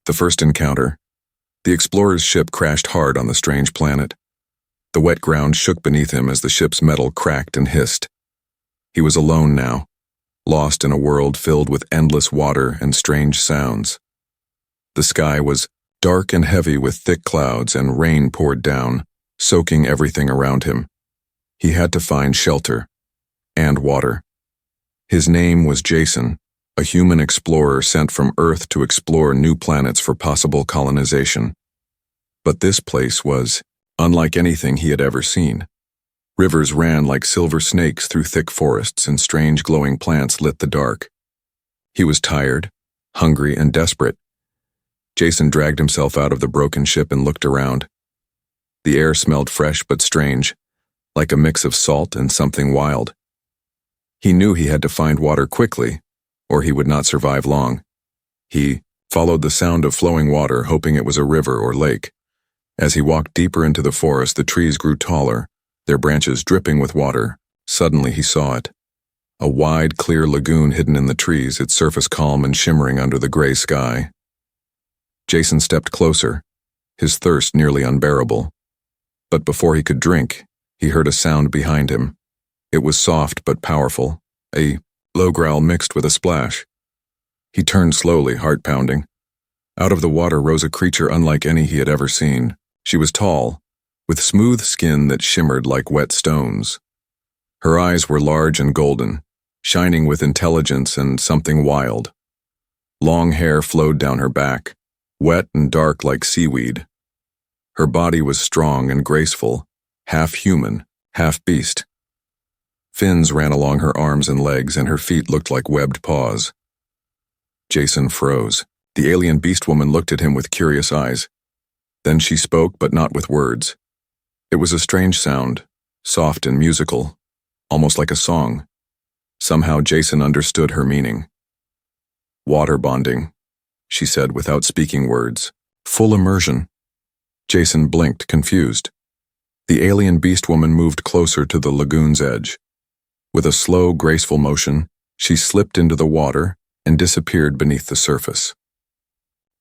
The first encounter. The explorer's ship crashed hard on the strange planet. The wet ground shook beneath him as the ship's metal cracked and hissed. He was alone now, lost in a world filled with endless water and strange sounds. The sky was dark and heavy with thick clouds, and rain poured down, soaking everything around him. He had to find shelter and water. His name was Jason, a human explorer sent from Earth to explore new planets for possible colonization. But this place was unlike anything he had ever seen. Rivers ran like silver snakes through thick forests, and strange glowing plants lit the dark. He was tired, hungry, and desperate. Jason dragged himself out of the broken ship and looked around. The air smelled fresh but strange, like a mix of salt and something wild. He knew he had to find water quickly, or he would not survive long. He followed the sound of flowing water, hoping it was a river or lake. As he walked deeper into the forest, the trees grew taller, their branches dripping with water. Suddenly he saw it. A wide, clear lagoon hidden in the trees, its surface calm and shimmering under the gray sky. Jason stepped closer, his thirst nearly unbearable. But before he could drink, he heard a sound behind him. It was soft but powerful, a low growl mixed with a splash. He turned slowly, heart pounding. Out of the water rose a creature unlike any he had ever seen. She was tall, with smooth skin that shimmered like wet stones. Her eyes were large and golden, shining with intelligence and something wild. Long hair flowed down her back, wet and dark like seaweed. Her body was strong and graceful, half human, half beast. Fins ran along her arms and legs, and her feet looked like webbed paws. Jason froze. The alien Beastwoman looked at him with curious eyes. Then she spoke, but not with words. It was a strange sound, soft and musical, almost like a song. Somehow Jason understood her meaning. Water bonding, she said without speaking words. Full immersion. Jason blinked, confused. The alien Beastwoman moved closer to the lagoon's edge. With a slow, graceful motion, she slipped into the water and disappeared beneath the surface.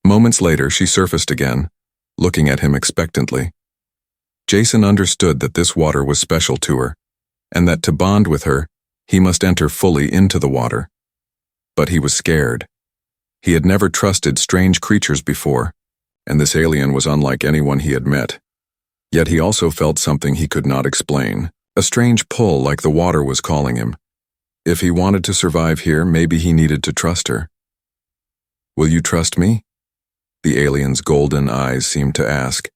Moments later, she surfaced again, looking at him expectantly. Jason understood that this water was special to her, and that to bond with her, he must enter fully into the water. But he was scared. He had never trusted strange creatures before, and this alien was unlike anyone he had met. Yet he also felt something he could not explain, a strange pull like the water was calling him. If he wanted to survive here, maybe he needed to trust her. "Will you trust me?" The alien's golden eyes seemed to ask.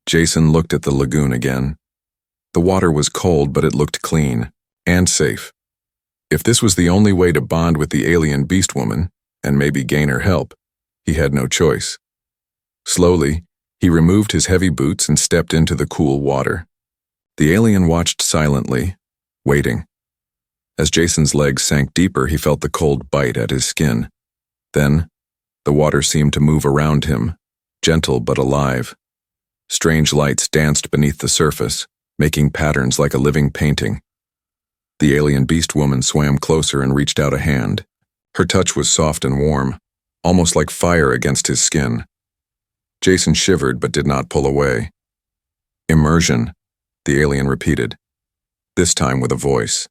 Jason looked at the lagoon again. The water was cold, but it looked clean and safe. If this was the only way to bond with the alien Beastwoman, and maybe gain her help, he had no choice. Slowly, he removed his heavy boots and stepped into the cool water. The alien watched silently, waiting. As Jason's legs sank deeper, he felt the cold bite at his skin. Then, the water seemed to move around him, gentle but alive. Strange lights danced beneath the surface, making patterns like a living painting. The alien Beastwoman swam closer and reached out a hand. Her touch was soft and warm, almost like fire against his skin. Jason shivered but did not pull away. "Immersion," the alien repeated, this time with a voice.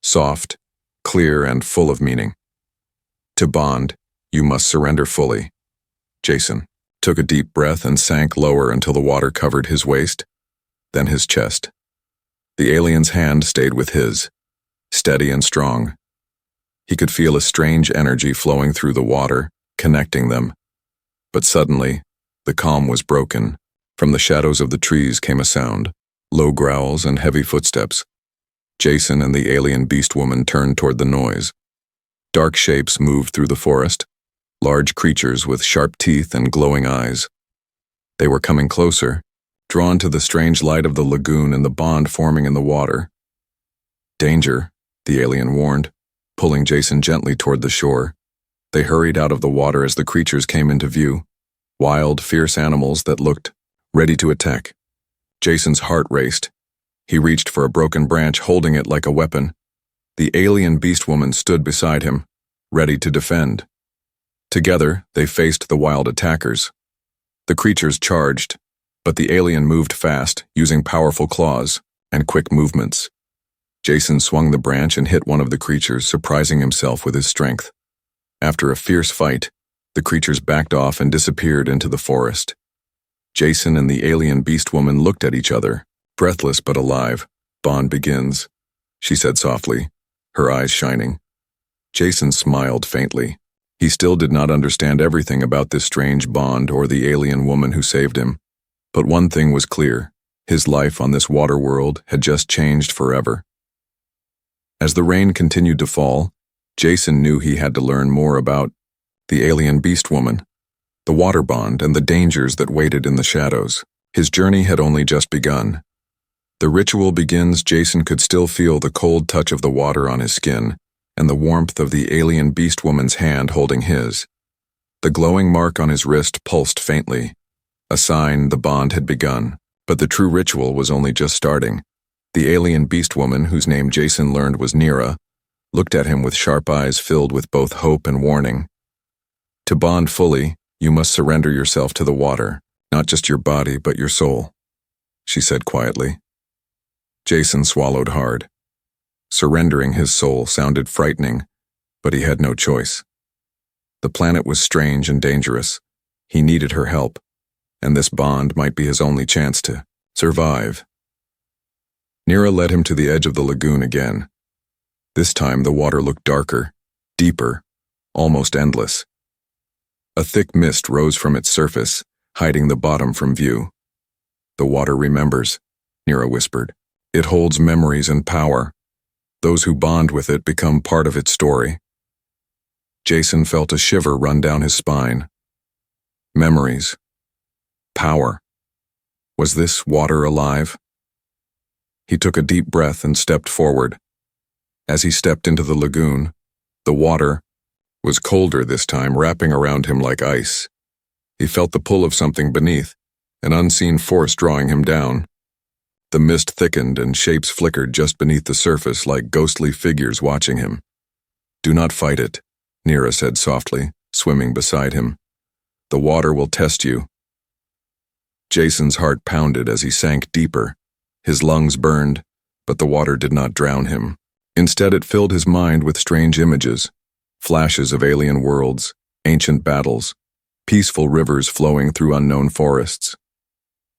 Soft, clear, and full of meaning. "To bond, you must surrender fully." Jason took a deep breath and sank lower until the water covered his waist, then his chest. The alien's hand stayed with his, steady and strong. He could feel a strange energy flowing through the water, connecting them. But suddenly, the calm was broken. From the shadows of the trees came a sound, low growls and heavy footsteps. Jason and the alien Beastwoman turned toward the noise. Dark shapes moved through the forest, large creatures with sharp teeth and glowing eyes. They were coming closer, drawn to the strange light of the lagoon and the bond forming in the water. "Danger," the alien warned, pulling Jason gently toward the shore. They hurried out of the water as the creatures came into view, wild, fierce animals that looked ready to attack. Jason's heart raced. He reached for a broken branch, holding it like a weapon. The alien Beastwoman stood beside him, ready to defend. Together, they faced the wild attackers. The creatures charged, but the alien moved fast, using powerful claws and quick movements. Jason swung the branch and hit one of the creatures, surprising himself with his strength. After a fierce fight, the creatures backed off and disappeared into the forest. Jason and the alien Beastwoman looked at each other, breathless but alive. "Bond begins," she said softly, her eyes shining. Jason smiled faintly. He still did not understand everything about this strange bond or the alien woman who saved him. But one thing was clear: his life on this water world had just changed forever. As the rain continued to fall, Jason knew he had to learn more about the alien Beastwoman, the water bond, and the dangers that waited in the shadows. His journey had only just begun. The ritual begins. Jason could still feel the cold touch of the water on his skin and the warmth of the alien Beastwoman's hand holding his. The glowing mark on his wrist pulsed faintly, a sign the bond had begun. But the true ritual was only just starting. The alien Beastwoman, whose name Jason learned was Nira, looked at him with sharp eyes filled with both hope and warning. "To bond fully, you must surrender yourself to the water, not just your body but your soul," she said quietly. Jason swallowed hard. Surrendering his soul sounded frightening, but he had no choice. The planet was strange and dangerous. He needed her help, and this bond might be his only chance to survive. Nira led him to the edge of the lagoon again. This time the water looked darker, deeper, almost endless. A thick mist rose from its surface, hiding the bottom from view. "The water remembers," Nira whispered. "It holds memories and power. Those who bond with it become part of its story." Jason felt a shiver run down his spine. Memories. Power. Was this water alive? He took a deep breath and stepped forward. As he stepped into the lagoon, the water was colder this time, wrapping around him like ice. He felt the pull of something beneath, an unseen force drawing him down. The mist thickened and shapes flickered just beneath the surface like ghostly figures watching him. "Do not fight it," Nira said softly, swimming beside him. "The water will test you." Jason's heart pounded as he sank deeper. His lungs burned, but the water did not drown him. Instead, it filled his mind with strange images, flashes of alien worlds, ancient battles, peaceful rivers flowing through unknown forests.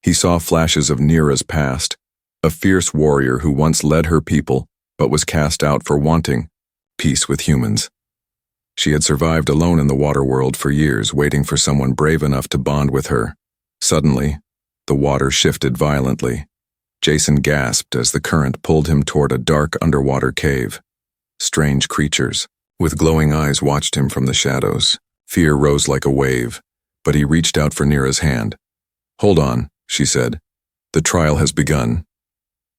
He saw flashes of Nira's past, a fierce warrior who once led her people but was cast out for wanting peace with humans. She had survived alone in the water world for years, waiting for someone brave enough to bond with her. Suddenly, the water shifted violently. Jason gasped as the current pulled him toward a dark underwater cave. Strange creatures, with glowing eyes, watched him from the shadows. Fear rose like a wave, but he reached out for Nira's hand. "Hold on," she said. "The trial has begun."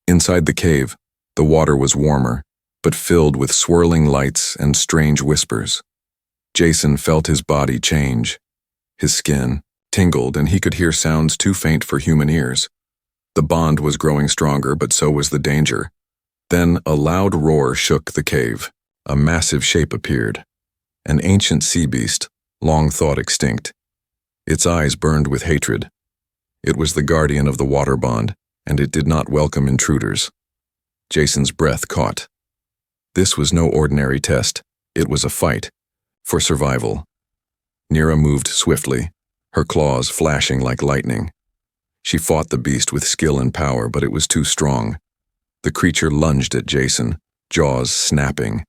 Inside the cave, the water was warmer, but filled with swirling lights and strange whispers. Jason felt his body change. His skin tingled, and he could hear sounds too faint for human ears. The bond was growing stronger, but so was the danger. Then a loud roar shook the cave. A massive shape appeared. An ancient sea beast, long thought extinct. Its eyes burned with hatred. It was the guardian of the water bond, and it did not welcome intruders. Jason's breath caught. This was no ordinary test. It was a fight for survival. Nira moved swiftly, her claws flashing like lightning. She fought the beast with skill and power, but it was too strong. The creature lunged at Jason, jaws snapping.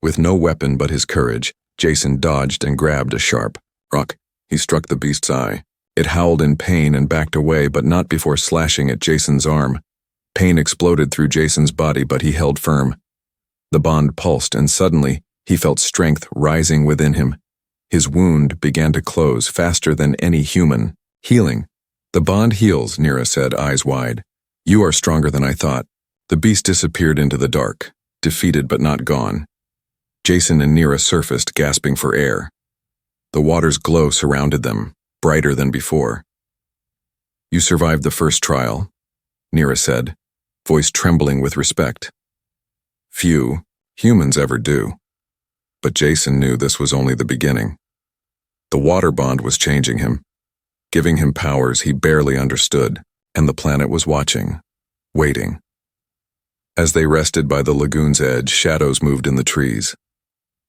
With no weapon but his courage, Jason dodged and grabbed a sharp rock. He struck the beast's eye. It howled in pain and backed away, but not before slashing at Jason's arm. Pain exploded through Jason's body, but he held firm. The bond pulsed, and suddenly he felt strength rising within him. His wound began to close faster than any human. "Healing. The bond heals," Nira said, eyes wide. "You are stronger than I thought." The beast disappeared into the dark, defeated but not gone. Jason and Nira surfaced, gasping for air. The water's glow surrounded them, brighter than before. "You survived the first trial," Nira said, voice trembling with respect. "Few humans ever do." But Jason knew this was only the beginning. The water bond was changing him, giving him powers he barely understood, and the planet was watching, waiting. As they rested by the lagoon's edge, shadows moved in the trees.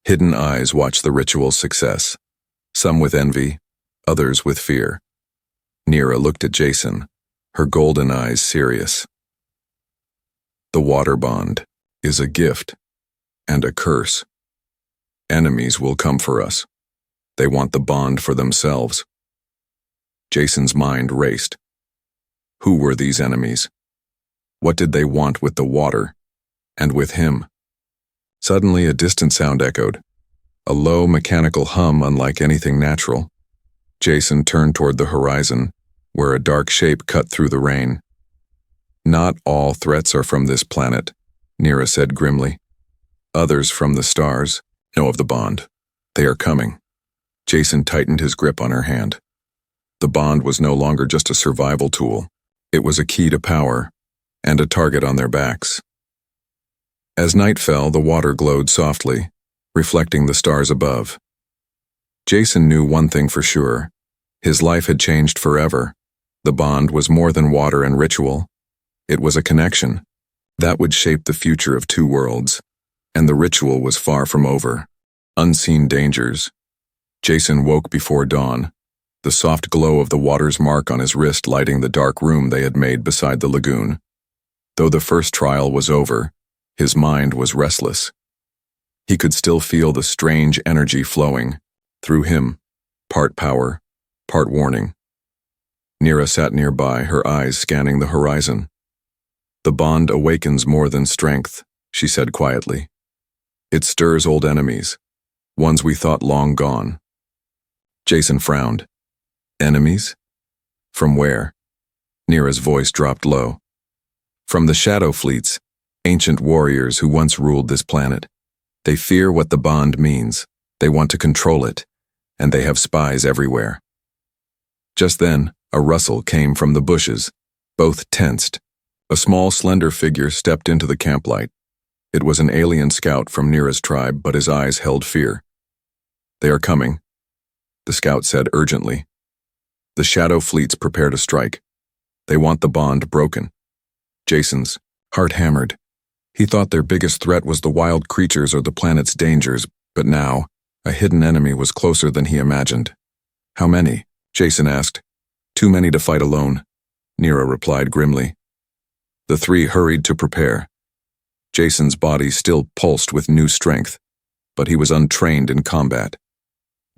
Hidden eyes watched the ritual's success, some with envy, others with fear. Nira looked at Jason, her golden eyes serious. The water bond is a gift and a curse. Enemies will come for us. They want the bond for themselves. Jason's mind raced. Who were these enemies? What did they want with the water, and with him? Suddenly a distant sound echoed, a low mechanical hum unlike anything natural. Jason turned toward the horizon, where a dark shape cut through the rain. Not all threats are from this planet, Nira said grimly. Others from the stars know of the bond. They are coming. Jason tightened his grip on her hand. The bond was no longer just a survival tool. It was a key to power, and a target on their backs. As night fell, the water glowed softly, reflecting the stars above. Jason knew one thing for sure. His life had changed forever. The bond was more than water and ritual. It was a connection that would shape the future of two worlds, and the ritual was far from over. Unseen dangers. Jason woke before dawn, the soft glow of the water's mark on his wrist lighting the dark room they had made beside the lagoon. Though the first trial was over, his mind was restless. He could still feel the strange energy flowing through him, part power, part warning. Nira sat nearby, her eyes scanning the horizon. The bond awakens more than strength, she said quietly. It stirs old enemies, ones we thought long gone. Jason frowned. Enemies? From where? Nira's voice dropped low. From the shadow fleets, ancient warriors who once ruled this planet. They fear what the bond means. They want to control it, and they have spies everywhere. Just then, a rustle came from the bushes, both tensed. A small, slender figure stepped into the camplight. It was an alien scout from Nira's tribe, but his eyes held fear. They are coming, the scout said urgently. The shadow fleets prepare to strike. They want the bond broken. Jason's heart hammered. He thought their biggest threat was the wild creatures or the planet's dangers, but now, a hidden enemy was closer than he imagined. How many? Jason asked. Too many to fight alone, Nira replied grimly. The three hurried to prepare. Jason's body still pulsed with new strength, but he was untrained in combat.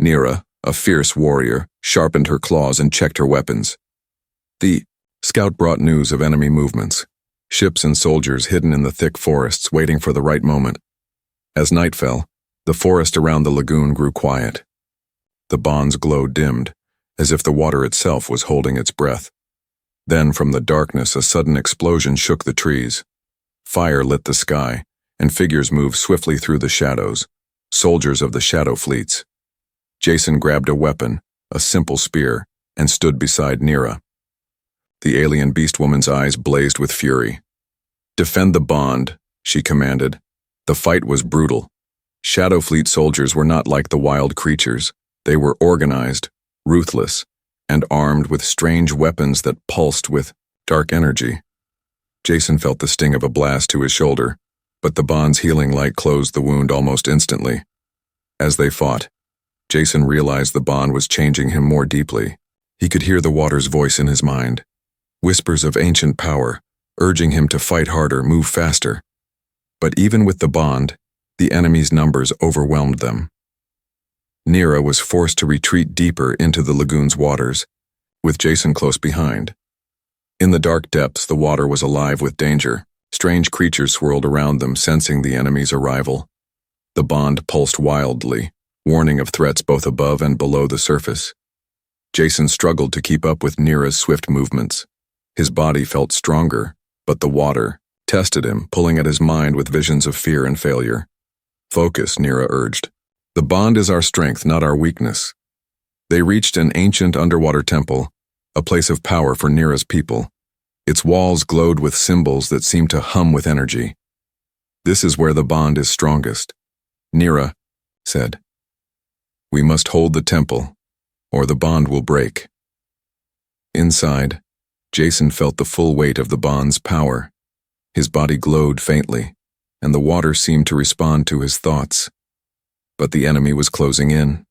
Nira, a fierce warrior, sharpened her claws and checked her weapons. The scout brought news of enemy movements, ships and soldiers hidden in the thick forests waiting for the right moment. As night fell, the forest around the lagoon grew quiet. The bond's glow dimmed, as if the water itself was holding its breath. Then from the darkness a sudden explosion shook the trees. Fire lit the sky, and figures moved swiftly through the shadows, soldiers of the shadow fleets. Jason grabbed a weapon, a simple spear, and stood beside Nira. The alien Beastwoman's eyes blazed with fury. Defend the bond, she commanded. The fight was brutal. Shadow Fleet soldiers were not like the wild creatures. They were organized, ruthless, and armed with strange weapons that pulsed with dark energy. Jason felt the sting of a blast to his shoulder, but the bond's healing light closed the wound almost instantly. As they fought, Jason realized the bond was changing him more deeply. He could hear the water's voice in his mind, whispers of ancient power, urging him to fight harder, move faster. But even with the bond, the enemy's numbers overwhelmed them. Nira was forced to retreat deeper into the lagoon's waters, with Jason close behind. In the dark depths, the water was alive with danger. Strange creatures swirled around them, sensing the enemy's arrival. The bond pulsed wildly, warning of threats both above and below the surface. Jason struggled to keep up with Nira's swift movements. His body felt stronger, but the water tested him, pulling at his mind with visions of fear and failure. Focus, Nira urged. The bond is our strength, not our weakness. They reached an ancient underwater temple, a place of power for Nira's people. Its walls glowed with symbols that seemed to hum with energy. This is where the bond is strongest. Nira, said. We must hold the temple, or the bond will break. Inside, Jason felt the full weight of the bond's power. His body glowed faintly, and the water seemed to respond to his thoughts. But the enemy was closing in.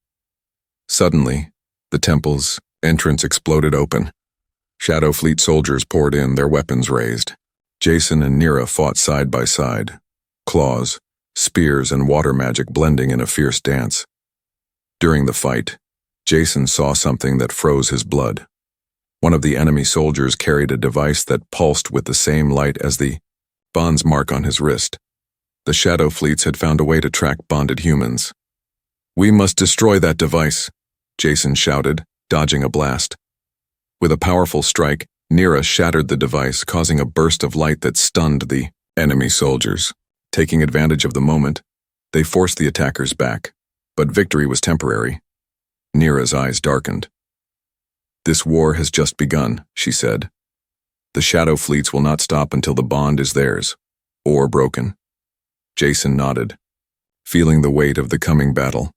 Suddenly, the temple's entrance exploded open. Shadow Fleet soldiers poured in, their weapons raised. Jason and Nira fought side by side, claws, spears, and water magic blending in a fierce dance. During the fight, Jason saw something that froze his blood. One of the enemy soldiers carried a device that pulsed with the same light as the bond's mark on his wrist. The Shadow Fleets had found a way to track bonded humans. We must destroy that device, Jason shouted, dodging a blast. With a powerful strike, Nira shattered the device, causing a burst of light that stunned the enemy soldiers. Taking advantage of the moment, they forced the attackers back, but victory was temporary. Nira's eyes darkened. This war has just begun, she said. The Shadow Fleets will not stop until the bond is theirs, or broken. Jason nodded, feeling the weight of the coming battle.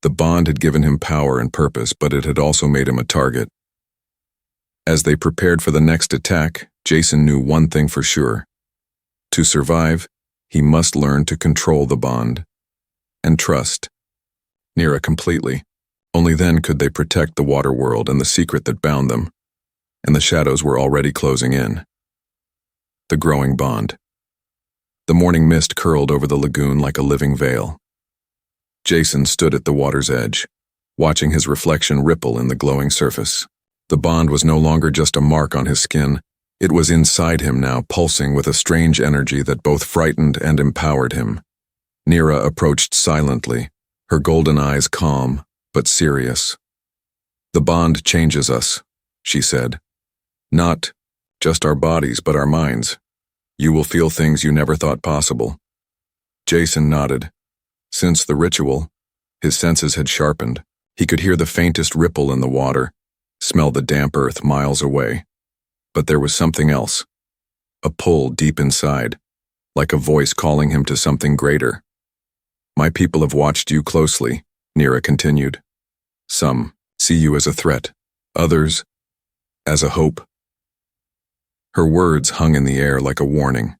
The bond had given him power and purpose, but it had also made him a target. As they prepared for the next attack, Jason knew one thing for sure. To survive, he must learn to control the bond and trust Nira completely. Only then could they protect the water world and the secret that bound them, and the shadows were already closing in. The growing bond. The morning mist curled over the lagoon like a living veil. Jason stood at the water's edge, watching his reflection ripple in the glowing surface. The bond was no longer just a mark on his skin. It was inside him now, pulsing with a strange energy that both frightened and empowered him. Nira approached silently, her golden eyes calm but serious. The bond changes us, she said. Not just our bodies, but our minds. You will feel things you never thought possible. Jason nodded. Since the ritual, his senses had sharpened. He could hear the faintest ripple in the water, smell the damp earth miles away. But there was something else. A pull deep inside, like a voice calling him to something greater. My people have watched you closely, Nira continued. Some see you as a threat, others as a hope. Her words hung in the air like a warning.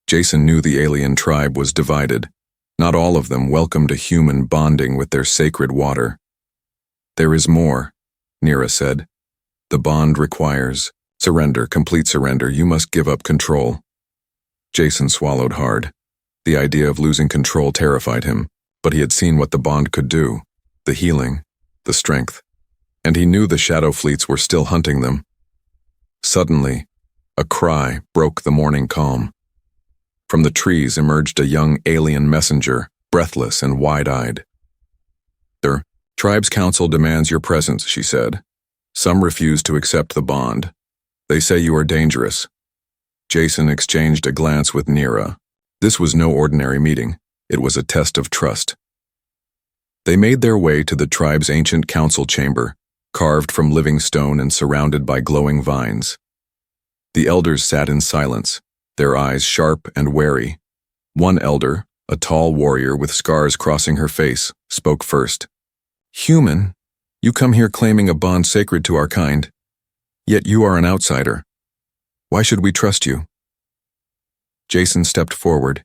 Jason knew the alien tribe was divided. Not all of them welcomed a human bonding with their sacred water. There is more, Nira said. The bond requires surrender, complete surrender. You must give up control. Jason swallowed hard. The idea of losing control terrified him, but he had seen what the bond could do. The healing, the strength. And he knew the Shadow Fleets were still hunting them. Suddenly, a cry broke the morning calm. From the trees emerged a young alien messenger, breathless and wide-eyed. "The tribe's council demands your presence," she said. "Some refuse to accept the bond. They say you are dangerous." Jason exchanged a glance with Nira. This was no ordinary meeting. It was a test of trust. They made their way to the tribe's ancient council chamber, carved from living stone and surrounded by glowing vines. The elders sat in silence, their eyes sharp and wary. One elder, a tall warrior with scars crossing her face, spoke first. "Human, you come here claiming a bond sacred to our kind. Yet you are an outsider. Why should we trust you?" Jason stepped forward,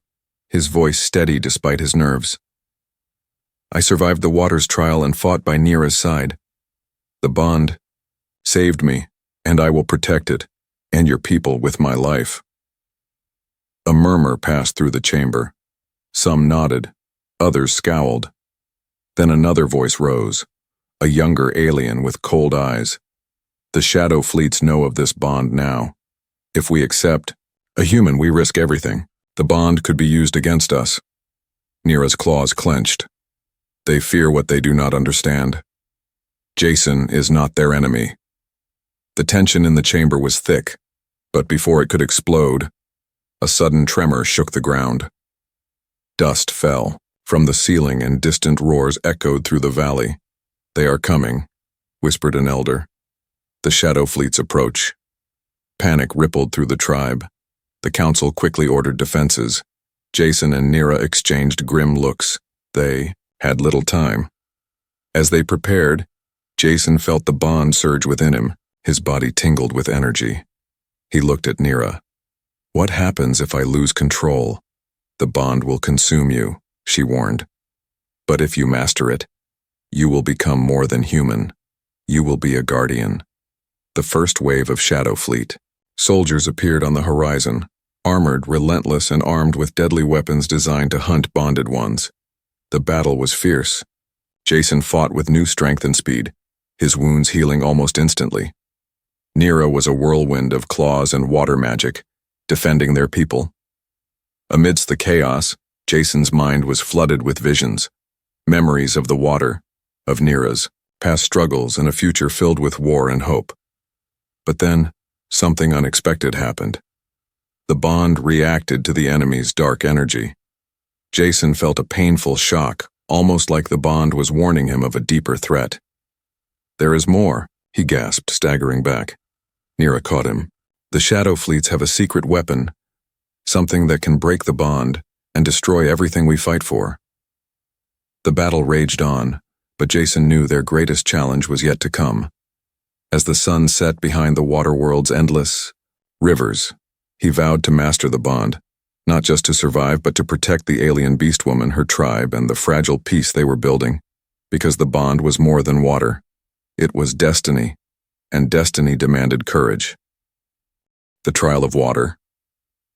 his voice steady despite his nerves. "I survived the water's trial and fought by Nira's side. The bond saved me, and I will protect it, and your people with my life." A murmur passed through the chamber. Some nodded, others scowled. Then another voice rose, a younger alien with cold eyes. "The Shadow Fleets know of this bond now. If we accept a human, we risk everything. The bond could be used against us." Nira's claws clenched. "They fear what they do not understand. Jason is not their enemy." The tension in the chamber was thick, but before it could explode, a sudden tremor shook the ground. Dust fell from the ceiling and distant roars echoed through the valley. "They are coming," whispered an elder. "The Shadow Fleets approach." Panic rippled through the tribe. The council quickly ordered defenses. Jason and Nira exchanged grim looks. They had little time. As they prepared, Jason felt the bond surge within him, his body tingled with energy. He looked at Nira. "What happens if I lose control? The bond will consume you," she warned. "But if you master it, you will become more than human. You will be a guardian." The first wave of Shadow Fleet. Soldiers appeared on the horizon, armored, relentless, and armed with deadly weapons designed to hunt bonded ones. The battle was fierce. Jason fought with new strength and speed, his wounds healing almost instantly. Nira was a whirlwind of claws and water magic, defending their people. Amidst the chaos, Jason's mind was flooded with visions, memories of the water, of Nira's, past struggles, and a future filled with war and hope. But then, something unexpected happened. The bond reacted to the enemy's dark energy. Jason felt a painful shock, almost like the bond was warning him of a deeper threat. "There is more," he gasped, staggering back. Nira caught him. "The Shadow Fleets have a secret weapon, something that can break the bond and destroy everything we fight for." The battle raged on, but Jason knew their greatest challenge was yet to come. As the sun set behind the waterworld's endless rivers, he vowed to master the bond, not just to survive but to protect the alien Beastwoman, her tribe, and the fragile peace they were building, because the bond was more than water. It was destiny, and destiny demanded courage. The trial of water.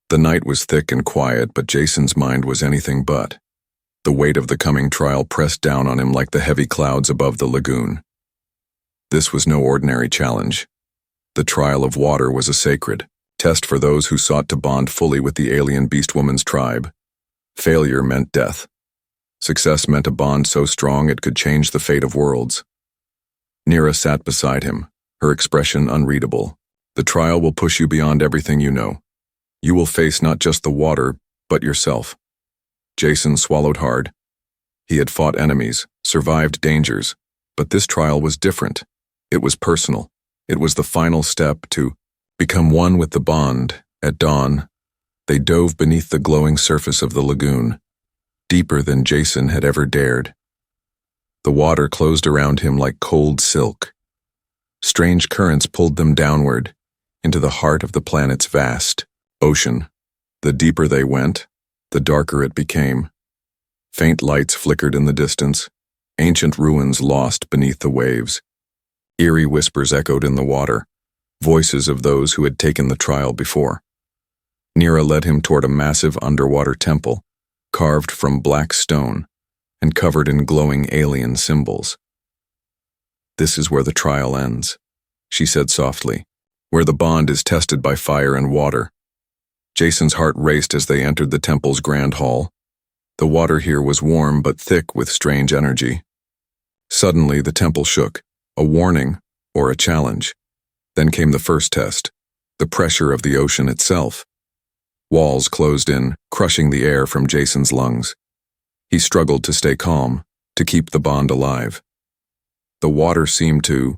The night was thick and quiet, but Jason's mind was anything but. The weight of the coming trial pressed down on him like the heavy clouds above the lagoon. This was no ordinary challenge. The trial of water was a sacred test for those who sought to bond fully with the alien Beastwoman's tribe. Failure meant death. Success meant a bond so strong it could change the fate of worlds. Nira sat beside him, her expression unreadable. "The trial will push you beyond everything you know. You will face not just the water, but yourself." Jason swallowed hard. He had fought enemies, survived dangers, but this trial was different. It was personal. It was the final step to become one with the bond. At dawn, they dove beneath the glowing surface of the lagoon, deeper than Jason had ever dared. The water closed around him like cold silk. Strange currents pulled them downward, into the heart of the planet's vast ocean. The deeper they went, the darker it became. Faint lights flickered in the distance, ancient ruins lost beneath the waves. Eerie whispers echoed in the water, voices of those who had taken the trial before. Nira led him toward a massive underwater temple, carved from black stone and covered in glowing alien symbols. "This is where the trial ends," she said softly, "where the bond is tested by fire and water." Jason's heart raced as they entered the temple's grand hall. The water here was warm but thick with strange energy. Suddenly the temple shook, a warning or a challenge. Then came the first test, the pressure of the ocean itself. Walls closed in, crushing the air from Jason's lungs. He struggled to stay calm, to keep the bond alive. The water seemed to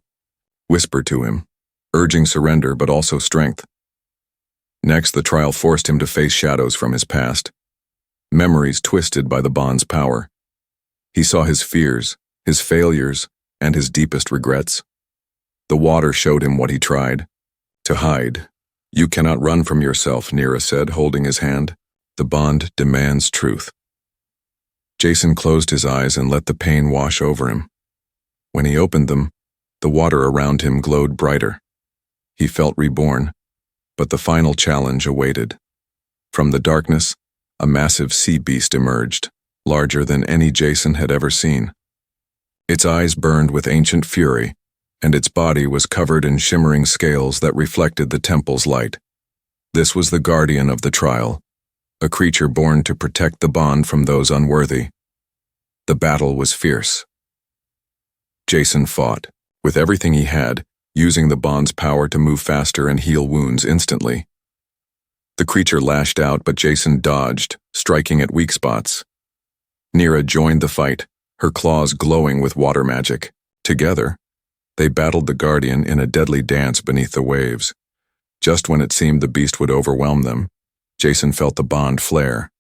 whisper to him, urging surrender but also strength. Next, the trial forced him to face shadows from his past, memories twisted by the bond's power. He saw his fears, his failures, and his deepest regrets. The water showed him what he tried to hide. "You cannot run from yourself," Nira said, holding his hand. "The bond demands truth." Jason closed his eyes and let the pain wash over him. When he opened them, the water around him glowed brighter. He felt reborn, but the final challenge awaited. From the darkness, a massive sea beast emerged, larger than any Jason had ever seen. Its eyes burned with ancient fury, and its body was covered in shimmering scales that reflected the temple's light. This was the guardian of the trial, a creature born to protect the bond from those unworthy. The battle was fierce. Jason fought, with everything he had, using the bond's power to move faster and heal wounds instantly. The creature lashed out, but Jason dodged, striking at weak spots. Nira joined the fight, her claws glowing with water magic. Together, they battled the guardian in a deadly dance beneath the waves. Just when it seemed the beast would overwhelm them, Jason felt the bond flare.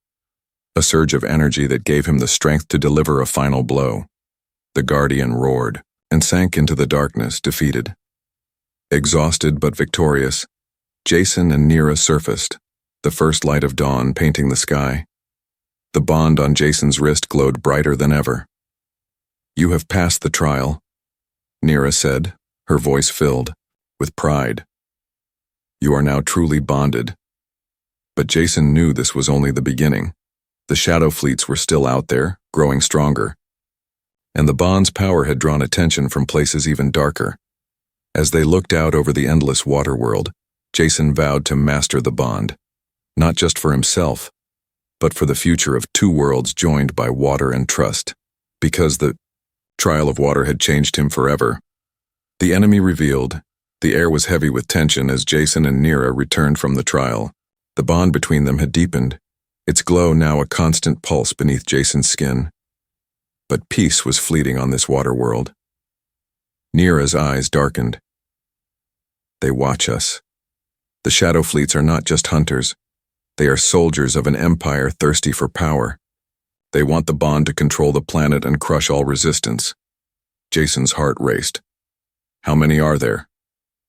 a surge of energy that gave him the strength to deliver a final blow. The Guardian roared and sank into the darkness, defeated. Exhausted but victorious, Jason and Nira surfaced, the first light of dawn painting the sky. The bond on Jason's wrist glowed brighter than ever. "You have passed the trial," Nira said, her voice filled with pride. "You are now truly bonded." But Jason knew this was only the beginning. The shadow fleets were still out there, growing stronger. And the bond's power had drawn attention from places even darker. As they looked out over the endless water world, Jason vowed to master the bond, not just for himself, but for the future of two worlds joined by water and trust, because the trial of water had changed him forever. The enemy revealed. The air was heavy with tension as Jason and Nira returned from the trial. The bond between them had deepened, its glow now a constant pulse beneath Jason's skin. But peace was fleeting on this water world. Nira's eyes darkened. "They watch us. The shadow fleets are not just hunters. They are soldiers of an empire thirsty for power. They want the bond to control the planet and crush all resistance." Jason's heart raced. "How many are there?"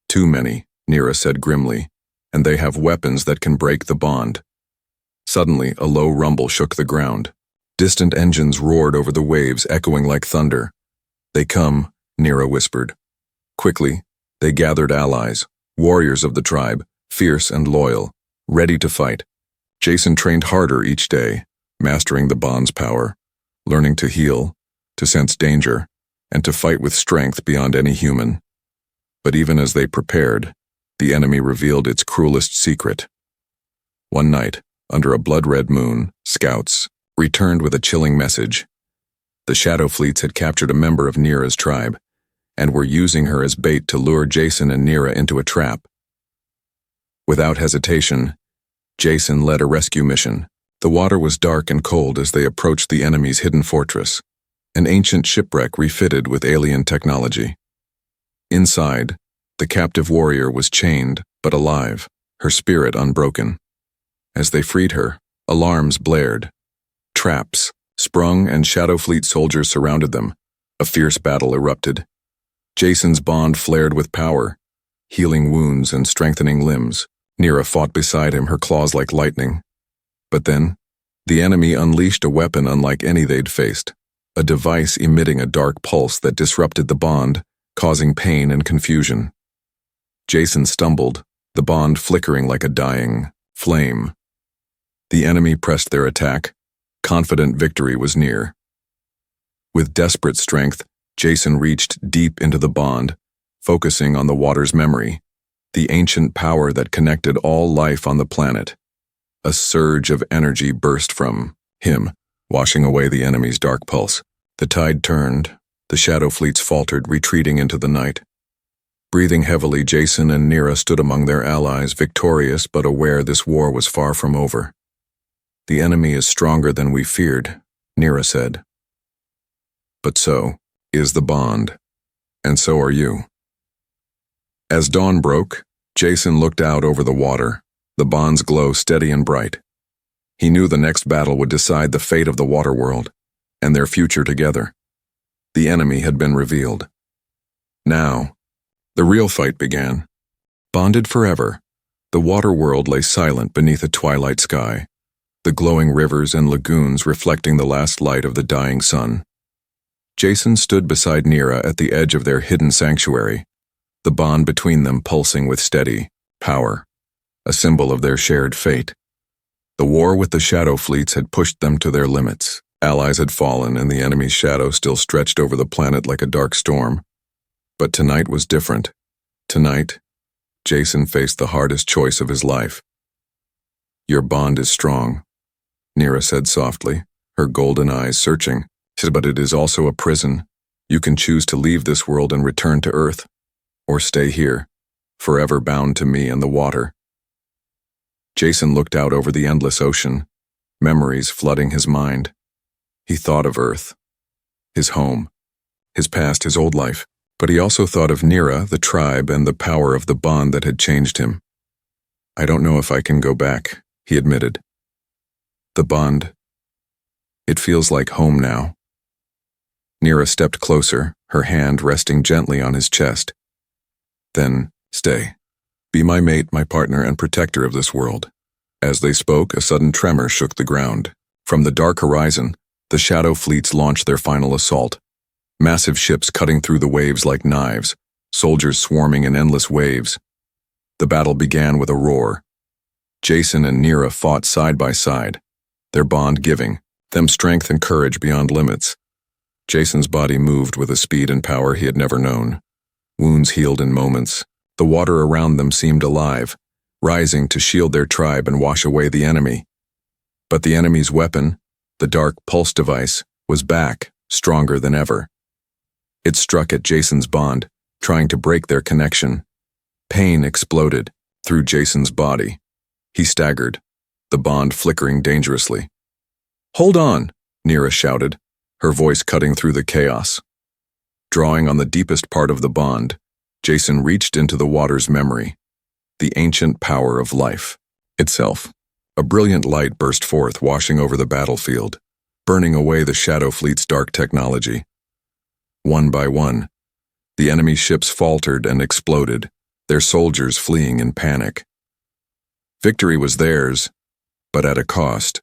"Too many," Nira said grimly, "and they have weapons that can break the bond." Suddenly, a low rumble shook the ground. Distant engines roared over the waves, echoing like thunder. "They come," Nira whispered. Quickly, they gathered allies, warriors of the tribe, fierce and loyal, ready to fight. Jason trained harder each day, mastering the bond's power, learning to heal, to sense danger, and to fight with strength beyond any human. But even as they prepared, the enemy revealed its cruelest secret. One night, under a blood-red moon, scouts returned with a chilling message. The shadow fleets had captured a member of Nira's tribe, and were using her as bait to lure Jason and Nira into a trap. Without hesitation, Jason led a rescue mission. The water was dark and cold as they approached the enemy's hidden fortress, an ancient shipwreck refitted with alien technology. Inside, the captive warrior was chained but alive, her spirit unbroken. As they freed her, alarms blared. Traps sprung and Shadow Fleet soldiers surrounded them. A fierce battle erupted. Jason's bond flared with power, healing wounds and strengthening limbs. Nira fought beside him, her claws like lightning. But then, the enemy unleashed a weapon unlike any they'd faced, a device emitting a dark pulse that disrupted the bond, causing pain and confusion. Jason stumbled, the bond flickering like a dying flame. The enemy pressed their attack, confident victory was near. With desperate strength, Jason reached deep into the bond, focusing on the water's memory, the ancient power that connected all life on the planet. A surge of energy burst from him, washing away the enemy's dark pulse. The tide turned, the shadow fleets faltered, retreating into the night. Breathing heavily, Jason and Nira stood among their allies, victorious but aware this war was far from over. "The enemy is stronger than we feared," Nira said. "But so is the bond, and so are you." As dawn broke, Jason looked out over the water, the bond's glow steady and bright. He knew the next battle would decide the fate of the water world, and their future together. The enemy had been revealed. Now, the real fight began. Bonded forever, the water world lay silent beneath a twilight sky, the glowing rivers and lagoons reflecting the last light of the dying sun. Jason stood beside Nira at the edge of their hidden sanctuary, the bond between them pulsing with steady power, a symbol of their shared fate. The war with the shadow fleets had pushed them to their limits. Allies had fallen, and the enemy's shadow still stretched over the planet like a dark storm. But tonight was different. Tonight, Jason faced the hardest choice of his life. "Your bond is strong," Nira said softly, her golden eyes searching. She said, "But it is also a prison. You can choose to leave this world and return to Earth, or stay here, forever bound to me and the water." Jason looked out over the endless ocean, memories flooding his mind. He thought of Earth, his home, his past, his old life, but he also thought of Nira, the tribe, and the power of the bond that had changed him. "I don't know if I can go back," he admitted. "The bond It feels like home now. Nira stepped closer, her hand resting gently on his chest. Then, stay. Be my mate, my partner, and protector of this world. As they spoke, a sudden tremor shook the ground. From the dark horizon, the shadow fleets launched their final assault. Massive ships cutting through the waves like knives, soldiers swarming in endless waves. The battle began with a roar. Jason and Nira fought side by side, their bond giving them strength and courage beyond limits. Jason's body moved with a speed and power he had never known. Wounds healed in moments. The water around them seemed alive, rising to shield their tribe and wash away the enemy. But the enemy's weapon, the dark pulse device, was back, stronger than ever. It struck at Jason's bond, trying to break their connection. Pain exploded through Jason's body. He staggered, the bond flickering dangerously. "Hold on," Nira shouted, her voice cutting through the chaos. Drawing on the deepest part of the bond, Jason reached into the water's memory, the ancient power of life itself. A brilliant light burst forth, washing over the battlefield, burning away the Shadow Fleet's dark technology. One by one, the enemy ships faltered and exploded, their soldiers fleeing in panic. Victory was theirs, but at a cost.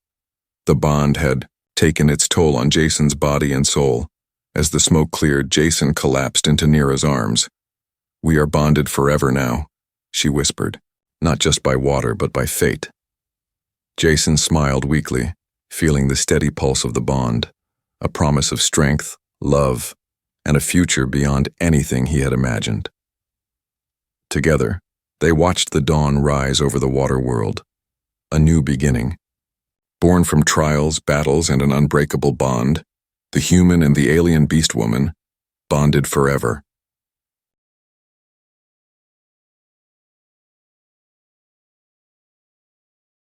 The bond had taken its toll on Jason's body and soul. As the smoke cleared, Jason collapsed into Nira's arms. "We are bonded forever now," she whispered, "not just by water, but by fate." Jason smiled weakly, feeling the steady pulse of the bond, a promise of strength, love, and a future beyond anything he had imagined. Together, they watched the dawn rise over the water world, a new beginning. Born from trials, battles, and an unbreakable bond, the human and the alien Beastwoman, bonded forever.